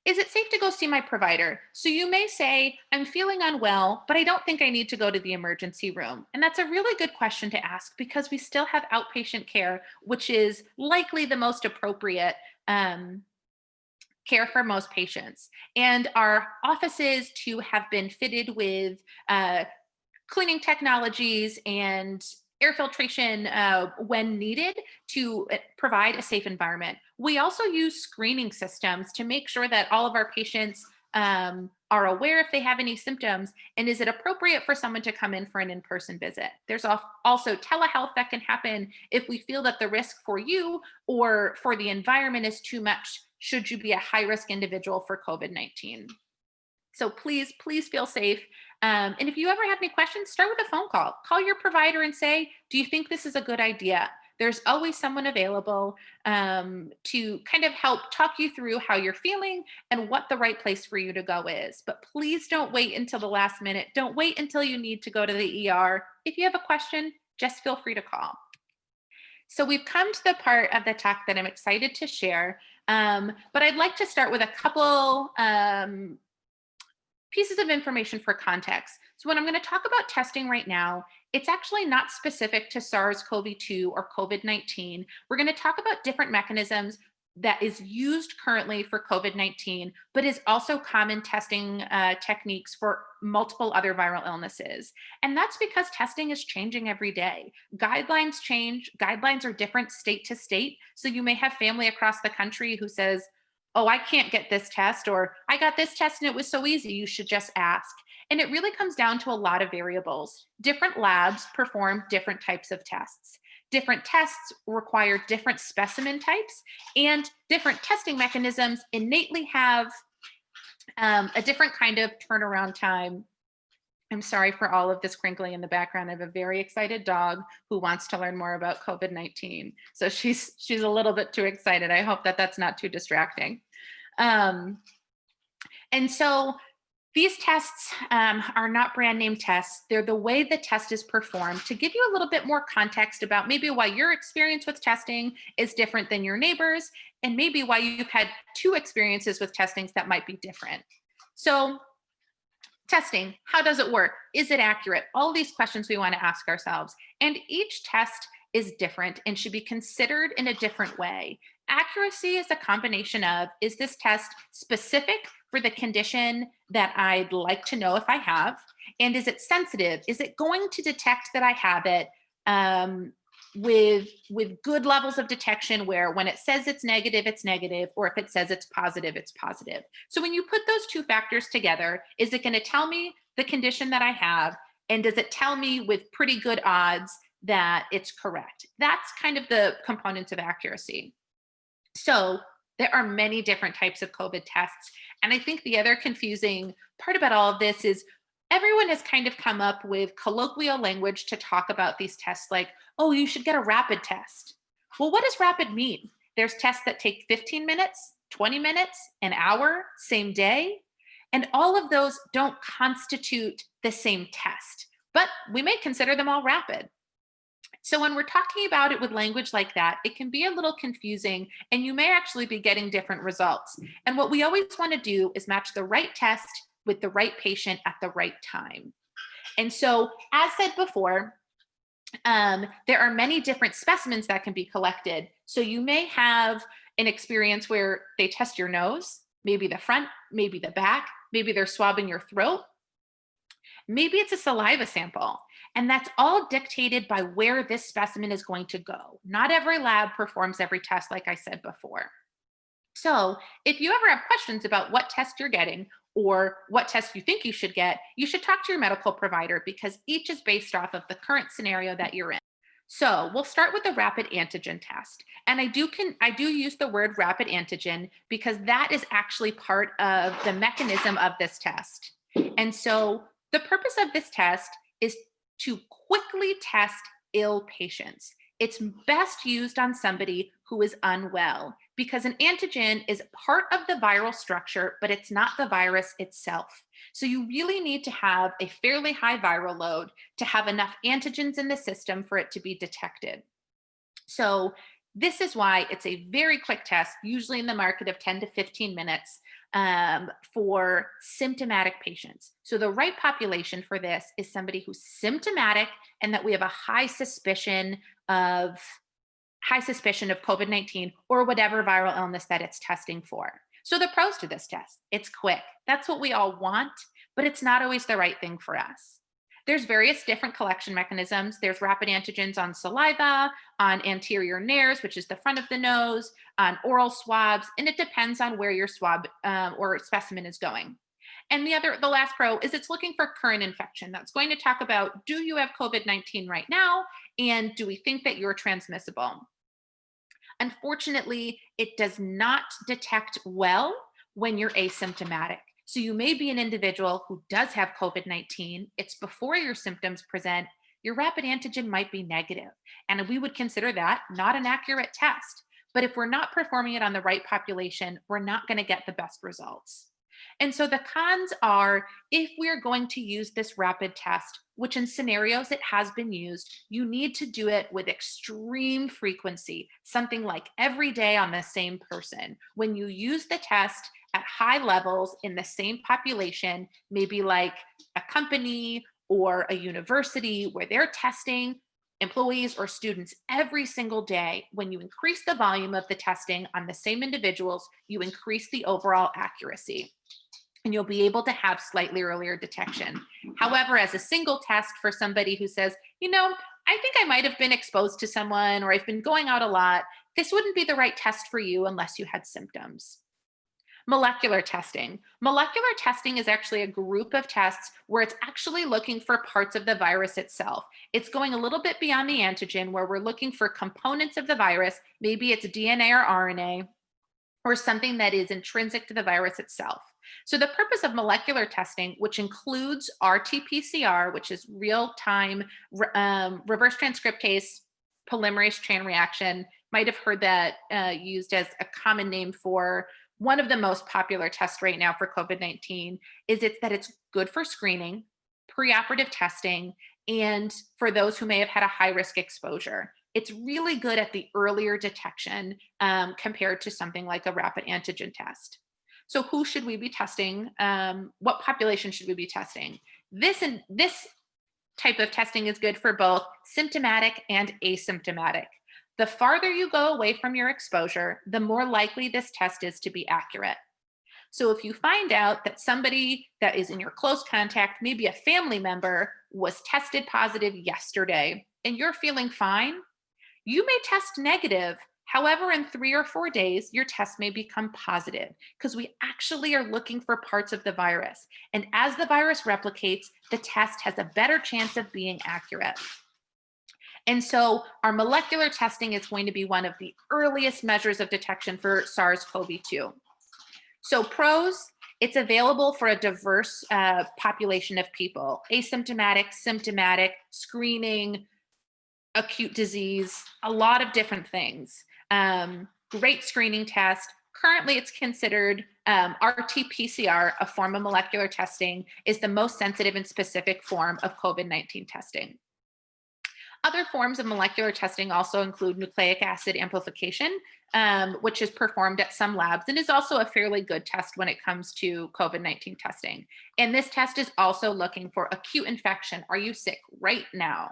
Is it safe to go see my provider? So you may say, I'm feeling unwell, but I don't think I need to go to the emergency room. And that's a really good question to ask, because we still have outpatient care, which is likely the most appropriate care for most patients. And our offices too have been fitted with cleaning technologies and air filtration when needed to provide a safe environment. We also use screening systems to make sure that all of our patients are aware if they have any symptoms, and is it appropriate for someone to come in for an in-person visit. There's also telehealth that can happen if we feel that the risk for you or for the environment is too much, should you be a high-risk individual for COVID-19. So please feel safe. And if you ever have any questions, start with a phone call. Call your provider and say, do you think this is a good idea? There's always someone available to kind of help talk you through how you're feeling and what the right place for you to go is. But please don't wait until the last minute. Don't wait until you need to go to the ER. If you have a question, just feel free to call. So we've come to the part of the talk that I'm excited to share, but I'd like to start with a couple pieces of information for context. So when I'm going to talk about testing right now, it's actually not specific to SARS-CoV-2 or COVID-19. We're going to talk about different mechanisms that is used currently for COVID-19, but is also common testing techniques for multiple other viral illnesses. And that's because testing is changing every day. Guidelines change. Guidelines are different state to state. So you may have family across the country who says, oh, I can't get this test, or I got this test and it was so easy, you should just ask. And it really comes down to a lot of variables. Different labs perform different types of tests. Different tests require different specimen types, and different testing mechanisms innately have a different kind of turnaround time. I'm sorry for all of this crinkling in the background. I have a very excited dog who wants to learn more about COVID-19. So she's a little bit too excited. I hope that that's not too distracting. Um, and so these tests are not brand name tests. They're the way the test is performed to give you a little bit more context about maybe why your experience with testing is different than your neighbors, and maybe why you've had two experiences with testings that might be different. So testing, how does it work? Is it accurate? All these questions we want to ask ourselves. And each test is different and should be considered in a different way. Accuracy is a combination of, is this test specific for the condition that I'd like to know if I have? And is it sensitive? Is it going to detect that I have it with good levels of detection, where when it says it's negative, or if it says it's positive, it's positive. So when you put those two factors together, is it going to tell me the condition that I have? And does it tell me with pretty good odds that it's correct? That's kind of the components of accuracy. So there are many different types of COVID tests. And I think the other confusing part about all of this is everyone has kind of come up with colloquial language to talk about these tests, like, oh, you should get a rapid test. Well, what does rapid mean? There's tests that take 15 minutes, 20 minutes, an hour, same day. And all of those don't constitute the same test, but we may consider them all rapid. So when we're talking about it with language like that, it can be a little confusing, and you may actually be getting different results. And what we always want to do is match the right test with the right patient at the right time. And so, as said before, there are many different specimens that can be collected. So you may have an experience where they test your nose, maybe the front, maybe the back, maybe they're swabbing your throat. Maybe it's a saliva sample, and that's all dictated by where this specimen is going to go. Not every lab performs every test, like I said before. So if you ever have questions about what test you're getting or what test you think you should get, you should talk to your medical provider, because each is based off of the current scenario that you're in. So we'll start with the rapid antigen test. And I do use the word rapid antigen because that is actually part of the mechanism of this test. And so the purpose of this test is to quickly test ill patients. It's best used on somebody who is unwell, because an antigen is part of the viral structure, but it's not the virus itself. So you really need to have a fairly high viral load to have enough antigens in the system for it to be detected. So this is why it's a very quick test, usually in the market of 10 to 15 minutes for symptomatic patients. So the right population for this is somebody who's symptomatic and that we have a high suspicion of COVID-19 or whatever viral illness that it's testing for. So the pros to this test: it's quick. That's what we all want, but it's not always the right thing for us. There's various different collection mechanisms. There's rapid antigens on saliva, on anterior nares, which is the front of the nose, on oral swabs, and it depends on where your swab or specimen is going. And the last pro is it's looking for current infection. That's going to talk about, do you have COVID-19 right now? And do we think that you're transmissible? Unfortunately, it does not detect well when you're asymptomatic. So you may be an individual who does have COVID-19. It's before your symptoms present. Your rapid antigen might be negative, and we would consider that not an accurate test. But if we're not performing it on the right population, we're not going to get the best results. And so the cons are, if we're going to use this rapid test, which in scenarios it has been used, you need to do it with extreme frequency, something like every day on the same person. When you use the test at high levels in the same population, maybe like a company or a university where they're testing employees or students every single day, when you increase the volume of the testing on the same individuals, you increase the overall accuracy, and you'll be able to have slightly earlier detection. However, as a single test for somebody who says, I think I might have been exposed to someone, or I've been going out a lot, this wouldn't be the right test for you unless you had symptoms. Molecular testing. Molecular testing is actually a group of tests where it's actually looking for parts of the virus itself. It's going a little bit beyond the antigen, where we're looking for components of the virus. Maybe it's DNA or RNA, or something that is intrinsic to the virus itself. So the purpose of molecular testing, which includes RT-PCR, which is real-time reverse transcriptase polymerase chain reaction, might have heard that used as a common name for one of the most popular tests right now for COVID-19, is it's good for screening, preoperative testing, and for those who may have had a high risk exposure. It's really good at the earlier detection compared to something like a rapid antigen test. So who should we be testing? What population should we be testing? This type of testing is good for both symptomatic and asymptomatic. The farther you go away from your exposure, the more likely this test is to be accurate. So if you find out that somebody that is in your close contact, maybe a family member, was tested positive yesterday and you're feeling fine, you may test negative. However, in 3 or 4 days, your test may become positive because we actually are looking for parts of the virus. And as the virus replicates, the test has a better chance of being accurate. And so our molecular testing is going to be one of the earliest measures of detection for SARS-CoV-2. So pros, it's available for a diverse population of people: asymptomatic, symptomatic, screening, acute disease, a lot of different things. Great screening test. Currently, it's considered RT-PCR, a form of molecular testing, is the most sensitive and specific form of COVID-19 testing. Other forms of molecular testing also include nucleic acid amplification, which is performed at some labs and is also a fairly good test when it comes to COVID-19 testing. And this test is also looking for acute infection. Are you sick right now?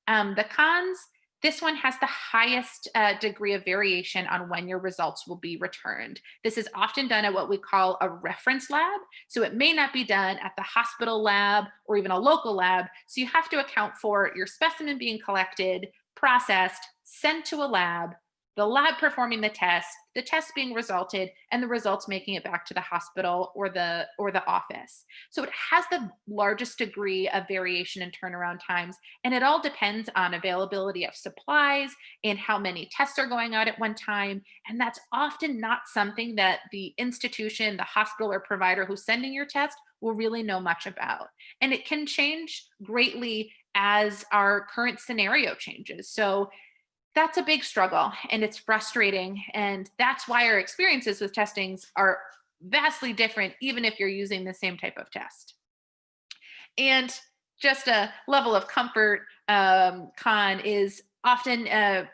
The cons, this one has the highest degree of variation on when your results will be returned. This is often done at what we call a reference lab. So it may not be done at the hospital lab or even a local lab. So you have to account for your specimen being collected, processed, sent to a lab, the lab performing the test being resulted, and the results making it back to the hospital or the office. So it has the largest degree of variation in turnaround times, and it all depends on availability of supplies and how many tests are going out at one time. And that's often not something that the institution, the hospital or provider who's sending your test will really know much about. And it can change greatly as our current scenario changes. So that's a big struggle and it's frustrating. And that's why our experiences with testings are vastly different, even if you're using the same type of test. And just a level of comfort con is often,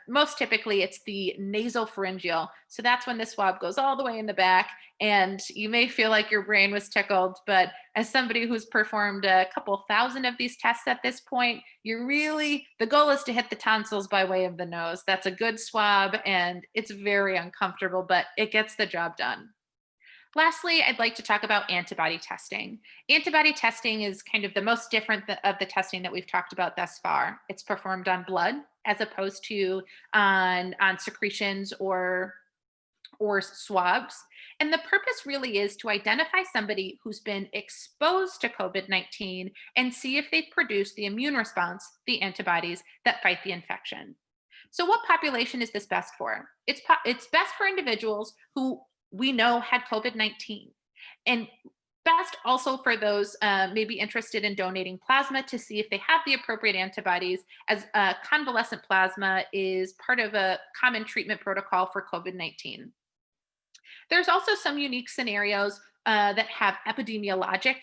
most typically, it's the nasopharyngeal. So that's when the swab goes all the way in the back, and you may feel like your brain was tickled, but as somebody who's performed a couple thousand of these tests at this point, the goal is to hit the tonsils by way of the nose. That's a good swab, and it's very uncomfortable, but it gets the job done. Lastly, I'd like to talk about antibody testing. Antibody testing is kind of the most different of the testing that we've talked about thus far. It's performed on blood as opposed to on secretions or swabs. And the purpose really is to identify somebody who's been exposed to COVID-19 and see if they've produced the immune response, the antibodies that fight the infection. So what population is this best for? It's best for individuals who we know had COVID-19, and best also for those maybe interested in donating plasma to see if they have the appropriate antibodies, as convalescent plasma is part of a common treatment protocol for COVID-19. There's also some unique scenarios that have epidemiologic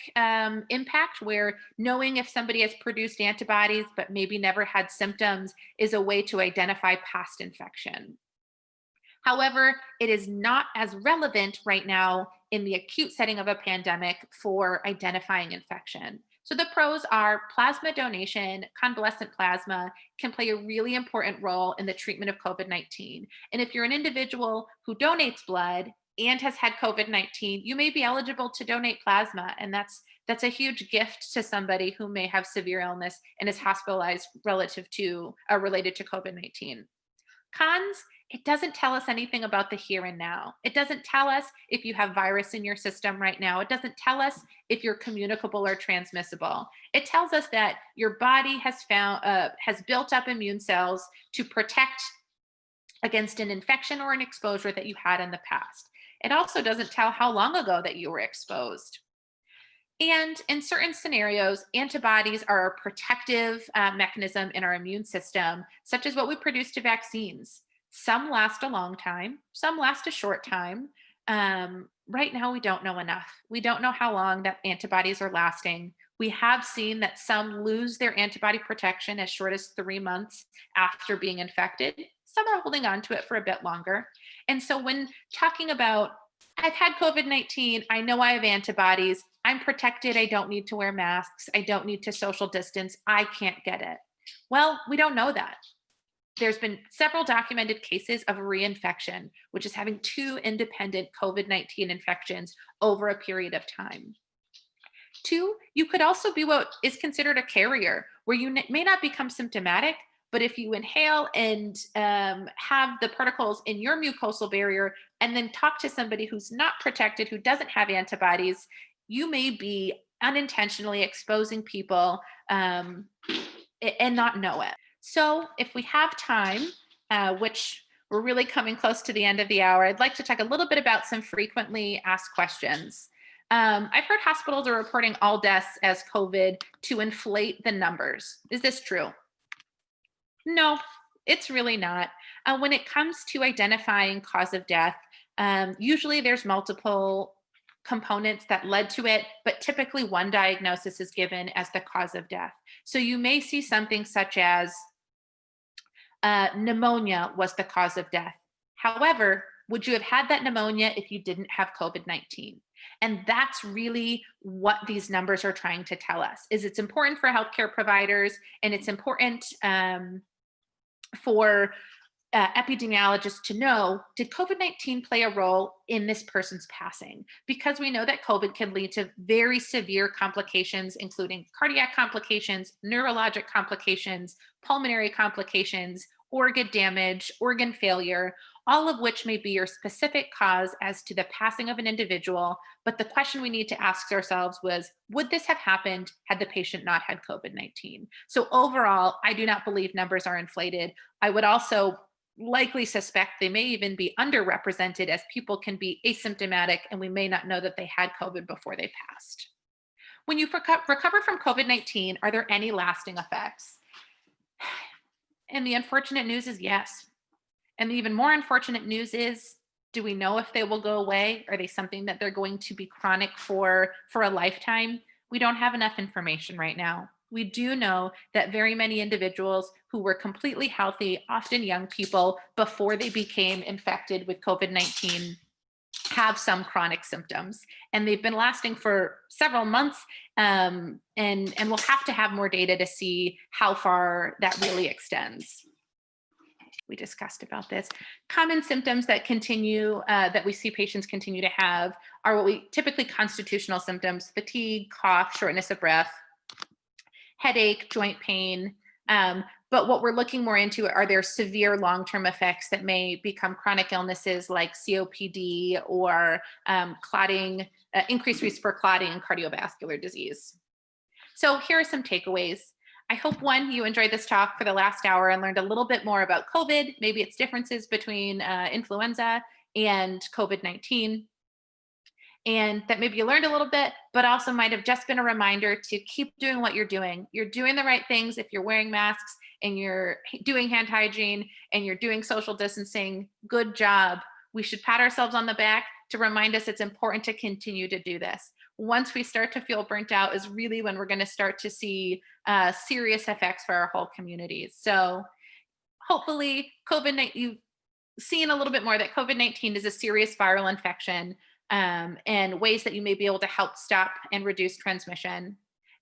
impact, where knowing if somebody has produced antibodies but maybe never had symptoms is a way to identify past infection. However, it is not as relevant right now in the acute setting of a pandemic for identifying infection. So the pros are plasma donation, convalescent plasma can play a really important role in the treatment of COVID-19. And if you're an individual who donates blood and has had COVID-19, you may be eligible to donate plasma. And that's a huge gift to somebody who may have severe illness and is hospitalized related to COVID-19. Cons, it doesn't tell us anything about the here and now. It doesn't tell us if you have virus in your system right now. It doesn't tell us if you're communicable or transmissible. It tells us that your body has built up immune cells to protect against an infection or an exposure that you had in the past. It also doesn't tell how long ago that you were exposed. And in certain scenarios, antibodies are a protective mechanism in our immune system, such as what we produce to vaccines. Some last a long time, some last a short time. Right now, we don't know enough. We don't know how long that antibodies are lasting. We have seen that some lose their antibody protection as short as 3 months after being infected. Some are holding on to it for a bit longer. And so, when talking about I've had COVID-19. I know I have antibodies. I'm protected. I don't need to wear masks. I don't need to social distance. I can't get it. Well, we don't know that. There's been several documented cases of reinfection, which is having two independent COVID-19 infections over a period of time. Two, you could also be what is considered a carrier, where you may not become symptomatic, but if you inhale and have the particles in your mucosal barrier and then talk to somebody who's not protected, who doesn't have antibodies, you may be unintentionally exposing people and not know it. So if we have time, which we're really coming close to the end of the hour, I'd like to talk a little bit about some frequently asked questions. I've heard hospitals are reporting all deaths as COVID to inflate the numbers. Is this true? No, it's really not. When it comes to identifying cause of death, usually there's multiple components that led to it, but typically one diagnosis is given as the cause of death. So you may see something such as pneumonia was the cause of death. However, would you have had that pneumonia if you didn't have COVID-19? And that's really what these numbers are trying to tell us, is it's important for healthcare providers, and it's important for epidemiologists to know, did COVID-19 play a role in this person's passing? Because we know that COVID can lead to very severe complications, including cardiac complications, neurologic complications, pulmonary complications, organ damage, organ failure, all of which may be your specific cause as to the passing of an individual. But the question we need to ask ourselves was, would this have happened had the patient not had COVID-19? So overall, I do not believe numbers are inflated. I would also likely suspect they may even be underrepresented, as people can be asymptomatic and we may not know that they had COVID before they passed. When you recover from COVID-19, are there any lasting effects? And the unfortunate news is yes. And the even more unfortunate news is, do we know if they will go away? Are they something that they're going to be chronic for a lifetime? We don't have enough information right now. We do know that very many individuals who were completely healthy, often young people, before they became infected with COVID-19, have some chronic symptoms, and they've been lasting for several months. And we'll have to have more data to see how far that really extends. We discussed about this. Common symptoms that continue, that we see patients continue to have, are what we typically constitutional symptoms: fatigue, cough, shortness of breath, headache, joint pain. But what we're looking more into, are there severe long-term effects that may become chronic illnesses like COPD or clotting, increased risk for clotting and cardiovascular disease. So here are some takeaways. I hope, one, you enjoyed this talk for the last hour and learned a little bit more about COVID, maybe its differences between influenza and COVID-19. And that maybe you learned a little bit, but also might have just been a reminder to keep doing what you're doing. You're doing the right things if you're wearing masks and you're doing hand hygiene and you're doing social distancing. Good job. We should pat ourselves on the back to remind us it's important to continue to do this. Once we start to feel burnt out is really when we're going to start to see serious effects for our whole communities. So hopefully you've seen a little bit more that COVID-19 is a serious viral infection, and ways that you may be able to help stop and reduce transmission.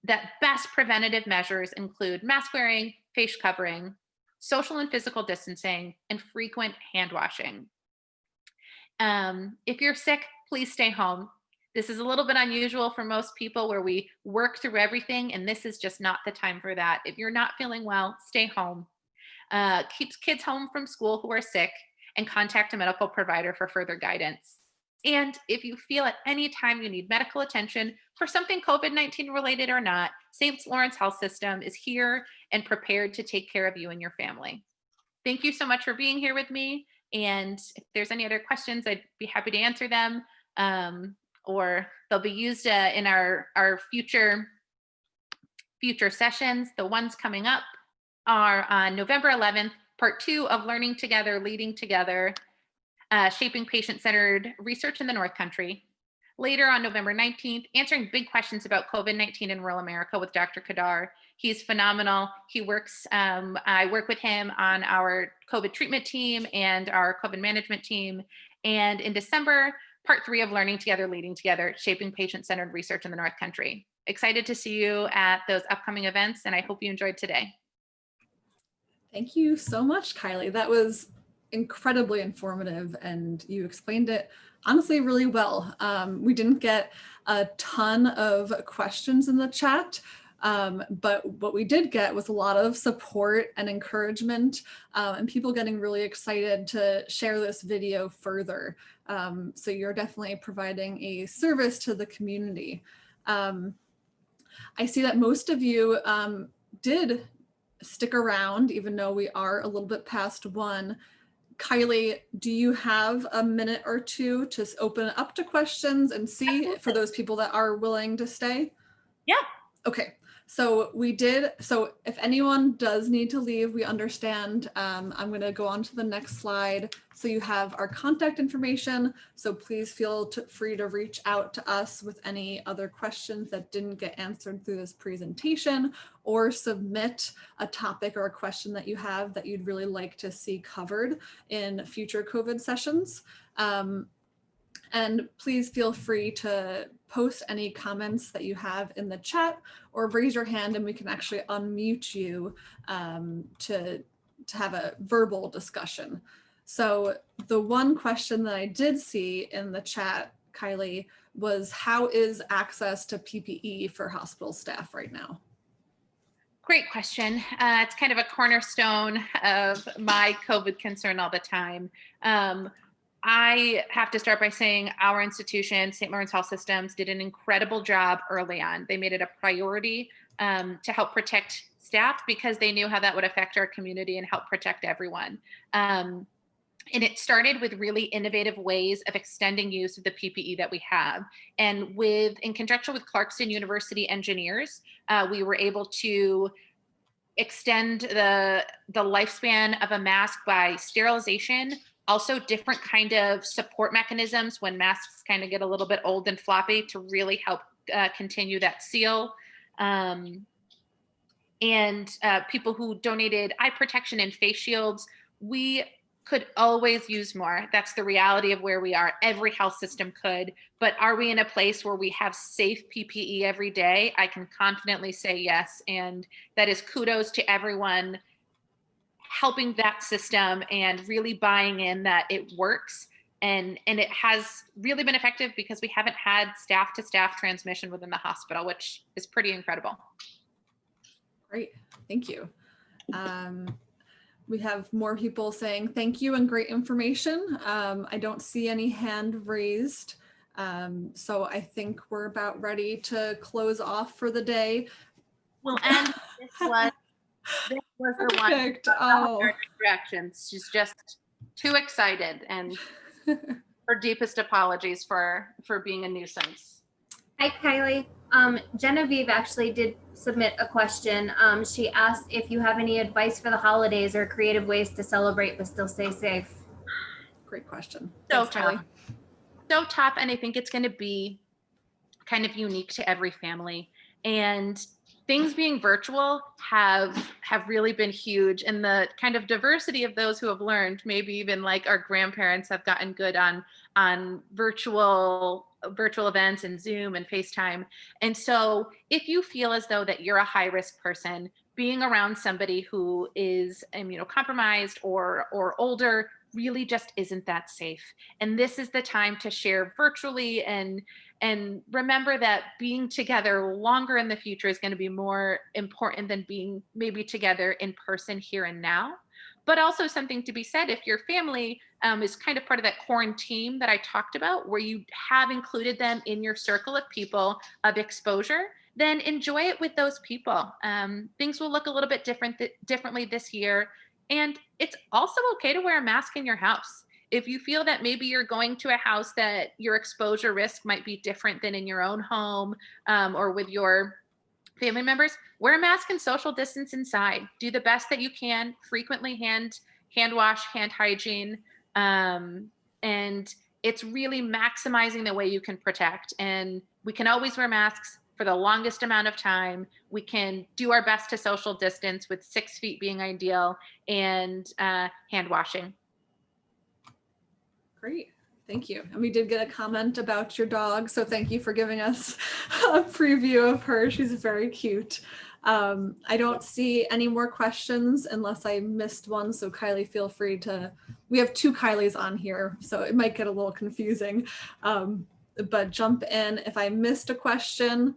That best preventative measures include mask wearing, face covering, social and physical distancing, and frequent hand washing. If you're sick, please stay home. This is a little bit unusual for most people, where we work through everything, and this is just not the time for that. If you're not feeling well, stay home. keeps kids home from school who are sick, and contact a medical provider for further guidance. And if you feel at any time you need medical attention for something COVID-19 related or not, St. Lawrence Health System is here and prepared to take care of you and your family. Thank you so much for being here with me. And if there's any other questions, I'd be happy to answer them. Or they'll be used in our future sessions. The ones coming up are on November 11th, part 2 of Learning Together, Leading Together, Shaping Patient-Centered Research in the North Country. Later on November 19th, answering big questions about COVID-19 in rural America with Dr. Kadar. He's phenomenal. He works, I work with him on our COVID treatment team and our COVID management team. And in December, part 3 of Learning Together, Leading Together, Shaping Patient-Centered Research in the North Country. Excited to see you at those upcoming events, and I hope you enjoyed today. Thank you so much, Kylie. That was incredibly informative, and you explained it honestly really well. We didn't get a ton of questions in the chat, but what we did get was a lot of support and encouragement, and people getting really excited to share this video further. So you're definitely providing a service to the community. I see that most of you did stick around, even though we are a little bit past 1. Kylie, do you have a minute or two to open it up to questions and see for those people that are willing to stay? Yeah. Okay. So if anyone does need to leave, we understand. I'm going to go on to the next slide. So you have our contact information. So please feel free to reach out to us with any other questions that didn't get answered through this presentation, or submit a topic or a question that you have that you'd really like to see covered in future COVID sessions. And please feel free to post any comments that you have in the chat, or raise your hand and we can actually unmute you to have a verbal discussion. So the one question that I did see in the chat, Kylie, was how is access to PPE for hospital staff right now? Great question. It's kind of a cornerstone of my COVID concern all the time. I have to start by saying our institution, St. Lawrence Health Systems, did an incredible job early on. They made it a priority to help protect staff because they knew how that would affect our community and help protect everyone. And it started with really innovative ways of extending use of the PPE that we have. And in conjunction with Clarkson University engineers, we were able to extend the lifespan of a mask by sterilization, also different kind of support mechanisms when masks kind of get a little bit old and floppy to really help continue that seal. And people who donated eye protection and face shields, we could always use more. That's the reality of where we are. Every health system could, but are we in a place where we have safe PPE every day? I can confidently say yes. And that is kudos to everyone helping that system and really buying in that it works. And it has really been effective because we haven't had staff to staff transmission within the hospital, which is pretty incredible. Great, thank you. We have more people saying thank you and great information. I don't see any hand raised. So I think we're about ready to close off for the day. We'll end this one. This was the one. Perfect. Oh. Reactions. She's just too excited, and her deepest apologies for being a nuisance. Hi, Kylie. Genevieve actually did submit a question. She asked if you have any advice for the holidays or creative ways to celebrate but still stay safe. Great question. So Thanks, tough. So tough, and I think it's going to be kind of unique to every family. And things being virtual have really been huge, and the kind of diversity of those who have learned, maybe even like our grandparents have gotten good on virtual events and Zoom and FaceTime. And so if you feel as though that you're a high risk person, being around somebody who is immunocompromised or older really just isn't that safe. And this is the time to share virtually and remember that being together longer in the future is going to be more important than being maybe together in person here and now. but also something to be said if your family is kind of part of that quarantine that I talked about, where you have included them in your circle of people of exposure, then enjoy it with those people. Things will look a little bit differently this year. And it's also okay to wear a mask in your house. If you feel that maybe you're going to a house that your exposure risk might be different than in your own home, or with your family members, wear a mask and social distance inside. Do the best that you can. Frequently hand wash, hand hygiene, and it's really maximizing the way you can protect. And we can always wear masks for the longest amount of time. We can do our best to social distance, with 6 feet being ideal, and hand washing. Great. Thank you. And we did get a comment about your dog, so thank you for giving us a preview of her. She's very cute. I don't see any more questions unless I missed one. So Kylie, feel free to, we have 2 Kylies on here, so it might get a little confusing, but jump in if I missed a question.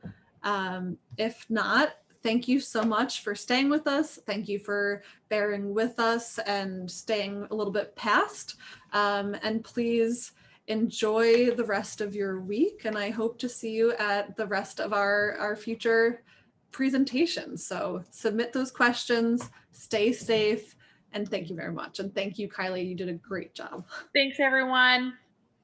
If not, thank you so much for staying with us. Thank you for bearing with us and staying a little bit past. And please enjoy the rest of your week. And I hope to see you at the rest of our future presentations. So submit those questions, stay safe, and thank you very much. And thank you, Kylie. You did a great job. Thanks, everyone.